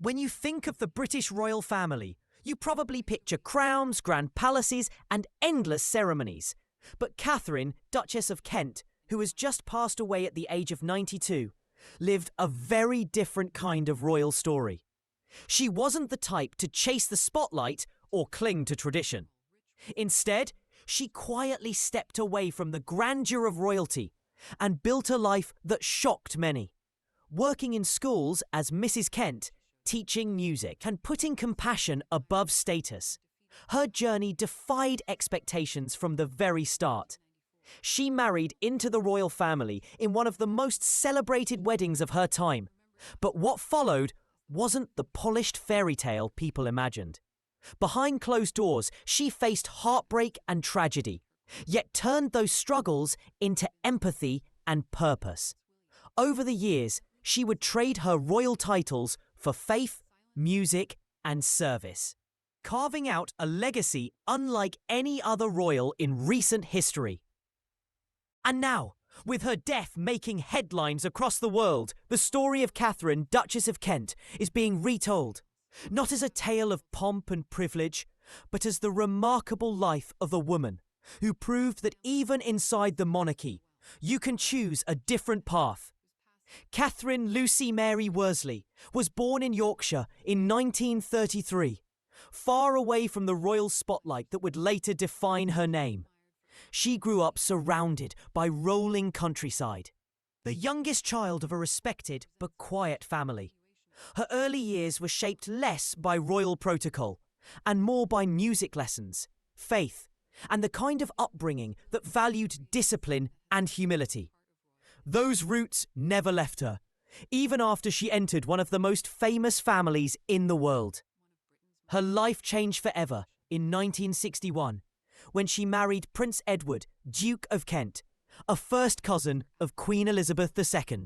When you think of the British royal family, you probably picture crowns, grand palaces, and endless ceremonies. But Katharine, Duchess of Kent, who has just passed away at the age of 92, lived a very different kind of royal story. She wasn't the type to chase the spotlight or cling to tradition. Instead, she quietly stepped away from the grandeur of royalty and built a life that shocked many. Working in schools as Mrs. Kent, teaching music and putting compassion above status, her journey defied expectations from the very start. She married into the royal family in one of the most celebrated weddings of her time. But what followed wasn't the polished fairy tale people imagined. Behind closed doors, she faced heartbreak and tragedy, yet turned those struggles into empathy and purpose. Over the years, she would trade her royal titles for faith, music, and service, carving out a legacy unlike any other royal in recent history. And now, with her death making headlines across the world, the story of Katharine, Duchess of Kent, is being retold, not as a tale of pomp and privilege, but as the remarkable life of a woman who proved that even inside the monarchy, you can choose a different path. Katharine Lucy Mary Worsley was born in Yorkshire in 1933, far away from the royal spotlight that would later define her name. She grew up surrounded by rolling countryside, the youngest child of a respected but quiet family. Her early years were shaped less by royal protocol and more by music lessons, faith, and the kind of upbringing that valued discipline and humility. Those roots never left her, even after she entered one of the most famous families in the world. Her life changed forever in 1961, when she married Prince Edward, Duke of Kent, a first cousin of Queen Elizabeth II.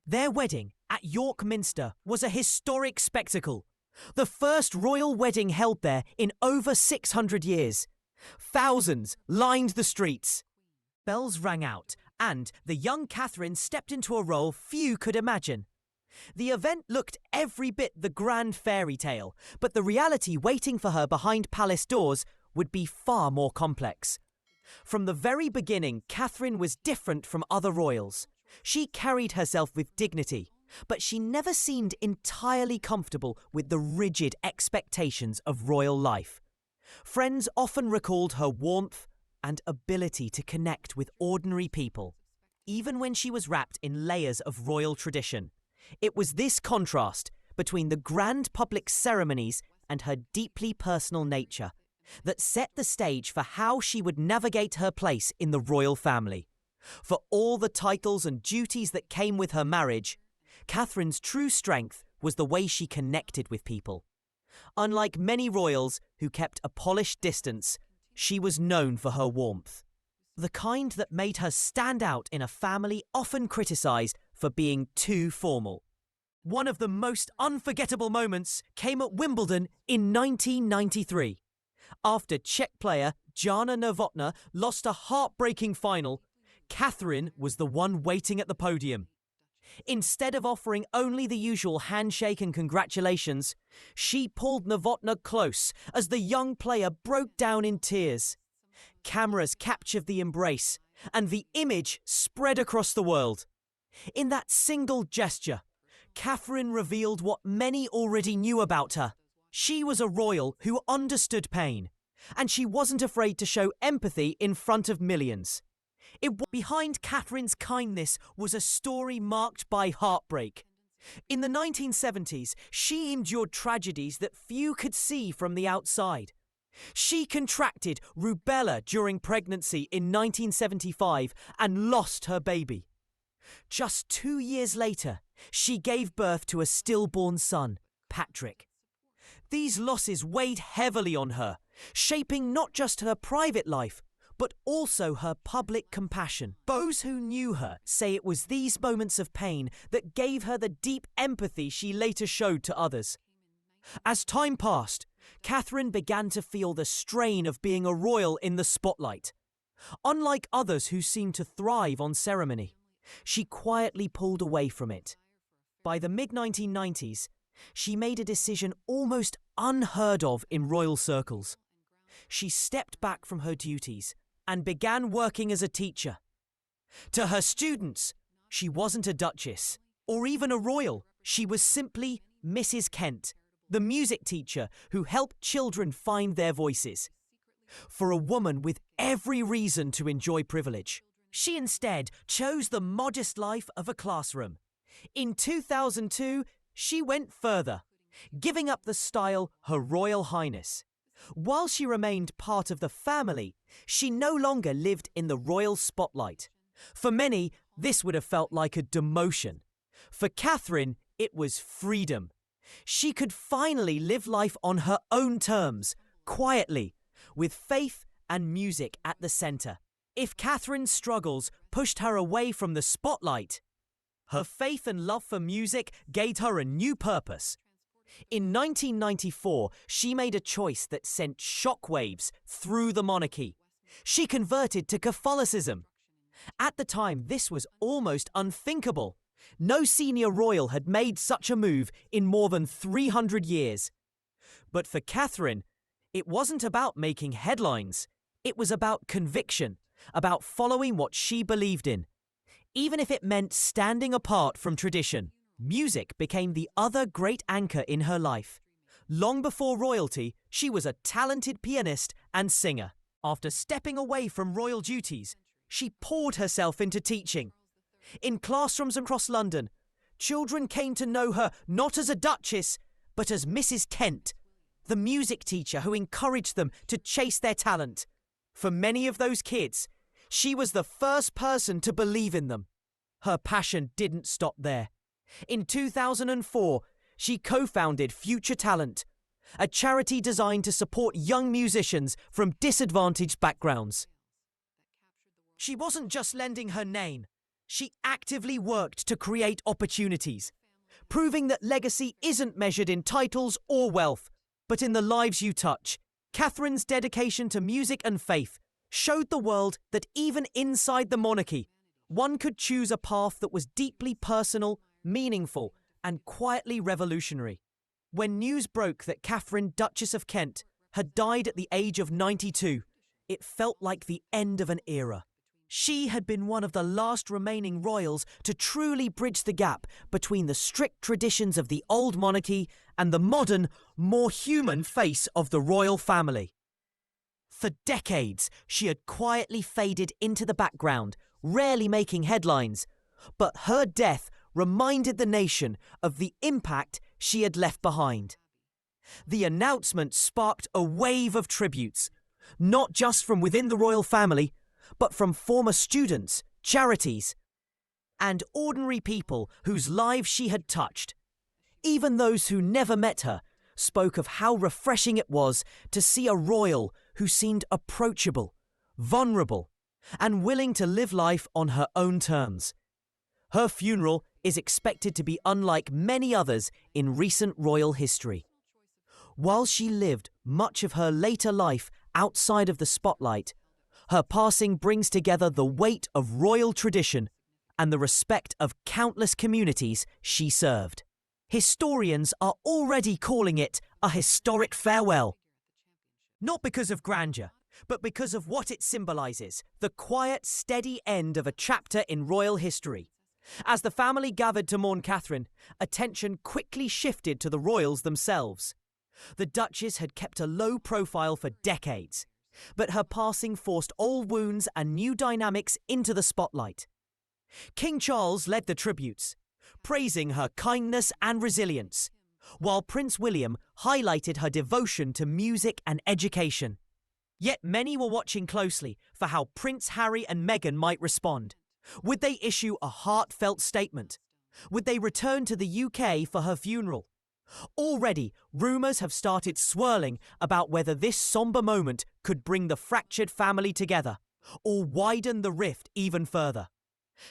Their wedding at York Minster was a historic spectacle, the first royal wedding held there in over 600 years. Thousands lined the streets. Bells rang out, and the young Katharine stepped into a role few could imagine. The event looked every bit the grand fairy tale, but the reality waiting for her behind palace doors would be far more complex. From the very beginning, Katharine was different from other royals. She carried herself with dignity, but she never seemed entirely comfortable with the rigid expectations of royal life. Friends often recalled her warmth and ability to connect with ordinary people, even when she was wrapped in layers of royal tradition. It was this contrast between the grand public ceremonies and her deeply personal nature that set the stage for how she would navigate her place in the royal family. For all the titles and duties that came with her marriage, Katharine's true strength was the way she connected with people. Unlike many royals who kept a polished distance, she was known for her warmth, the kind that made her stand out in a family often criticised for being too formal. One of the most unforgettable moments came at Wimbledon in 1993. After Czech player Jana Novotná lost a heartbreaking final, Katharine was the one waiting at the podium. Instead of offering only the usual handshake and congratulations, she pulled Novotná close as the young player broke down in tears. Cameras captured the embrace, and the image spread across the world. In that single gesture, Katharine revealed what many already knew about her. She was a royal who understood pain, and she wasn't afraid to show empathy in front of millions. Behind Katharine's kindness was a story marked by heartbreak. In the 1970s, she endured tragedies that few could see from the outside. She contracted rubella during pregnancy in 1975 and lost her baby. Just 2 years later, she gave birth to a stillborn son, Patrick. These losses weighed heavily on her, shaping not just her private life, but also her public compassion. Those who knew her say it was these moments of pain that gave her the deep empathy she later showed to others. As time passed, Katharine began to feel the strain of being a royal in the spotlight. Unlike others who seemed to thrive on ceremony, she quietly pulled away from it. By the mid-1990s, she made a decision almost unheard of in royal circles. She stepped back from her duties and began working as a teacher. To her students, she wasn't a duchess or even a royal. She was simply Mrs. Kent, the music teacher who helped children find their voices. For a woman with every reason to enjoy privilege, she instead chose the modest life of a classroom. In 2002, she went further, giving up the style Her Royal Highness. While she remained part of the family, she no longer lived in the royal spotlight. For many, this would have felt like a demotion. For Katharine, it was freedom. She could finally live life on her own terms, quietly, with faith and music at the centre. If Katharine's struggles pushed her away from the spotlight, her faith and love for music gave her a new purpose. In 1994, she made a choice that sent shockwaves through the monarchy. She converted to Catholicism. At the time, this was almost unthinkable. No senior royal had made such a move in more than 300 years. But for Katharine, it wasn't about making headlines. It was about conviction, about following what she believed in. Even if it meant standing apart from tradition, music became the other great anchor in her life. Long before royalty, she was a talented pianist and singer. After stepping away from royal duties, she poured herself into teaching. In classrooms across London, children came to know her not as a duchess, but as Mrs. Kent, the music teacher who encouraged them to chase their talent. For many of those kids, she was the first person to believe in them. Her passion didn't stop there. In 2004, she co-founded Future Talent, a charity designed to support young musicians from disadvantaged backgrounds. She wasn't just lending her name. She actively worked to create opportunities, proving that legacy isn't measured in titles or wealth, but in the lives you touch. Katharine's dedication to music and faith showed the world that even inside the monarchy, one could choose a path that was deeply personal, meaningful, and quietly revolutionary. When news broke that Katharine, Duchess of Kent, had died at the age of 92, it felt like the end of an era. She had been one of the last remaining royals to truly bridge the gap between the strict traditions of the old monarchy and the modern, more human face of the royal family. For decades, she had quietly faded into the background, rarely making headlines, but her death reminded the nation of the impact she had left behind. The announcement sparked a wave of tributes, not just from within the royal family, but from former students, charities, and ordinary people whose lives she had touched. Even those who never met her spoke of how refreshing it was to see a royal who seemed approachable, vulnerable, and willing to live life on her own terms. Her funeral is expected to be unlike many others in recent royal history. While she lived much of her later life outside of the spotlight, her passing brings together the weight of royal tradition and the respect of countless communities she served. Historians are already calling it a historic farewell. Not because of grandeur, but because of what it symbolises, the quiet, steady end of a chapter in royal history. As the family gathered to mourn Katharine, attention quickly shifted to the royals themselves. The Duchess had kept a low profile for decades, but her passing forced old wounds and new dynamics into the spotlight. King Charles led the tributes, praising her kindness and resilience, while Prince William highlighted her devotion to music and education. Yet many were watching closely for how Prince Harry and Meghan might respond. Would they issue a heartfelt statement? Would they return to the UK for her funeral? Already, rumours have started swirling about whether this sombre moment could bring the fractured family together or widen the rift even further.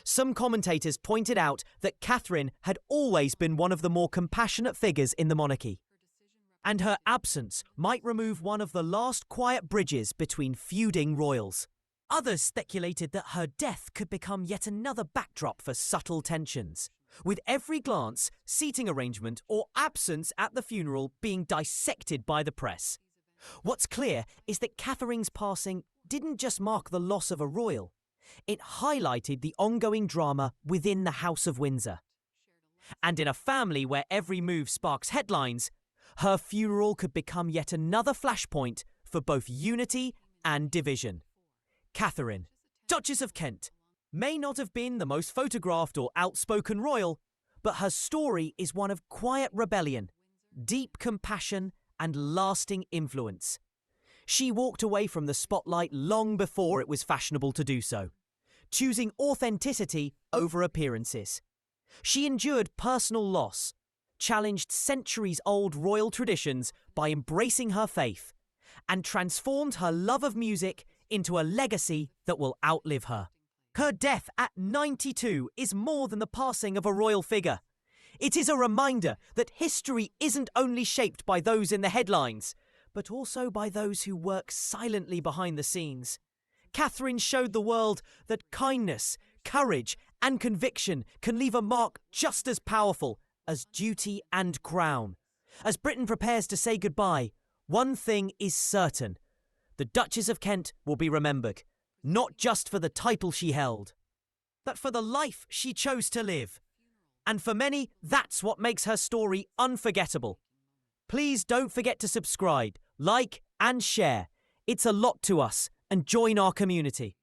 Some commentators pointed out that Katharine had always been one of the more compassionate figures in the monarchy, and her absence might remove one of the last quiet bridges between feuding royals. Others speculated that her death could become yet another backdrop for subtle tensions. with every glance, seating arrangement, or absence at the funeral being dissected by the press. What's clear is that Katharine's passing didn't just mark the loss of a royal, it highlighted the ongoing drama within the House of Windsor. And in a family where every move sparks headlines, her funeral could become yet another flashpoint for both unity and division. Katharine, Duchess of Kent, may not have been the most photographed or outspoken royal, but her story is one of quiet rebellion, deep compassion, and lasting influence. She walked away from the spotlight long before it was fashionable to do so, choosing authenticity over appearances. She endured personal loss, challenged centuries-old royal traditions by embracing her faith, and transformed her love of music into a legacy that will outlive her. Her death at 92 is more than the passing of a royal figure. It is a reminder that history isn't only shaped by those in the headlines, but also by those who work silently behind the scenes. Katharine showed the world that kindness, courage, and conviction can leave a mark just as powerful as duty and crown. As Britain prepares to say goodbye, one thing is certain. The Duchess of Kent will be remembered, not just for the title she held, but for the life she chose to live. And for many, that's what makes her story unforgettable. Please don't forget to subscribe, like, and share. It's a lot to us, and join our community.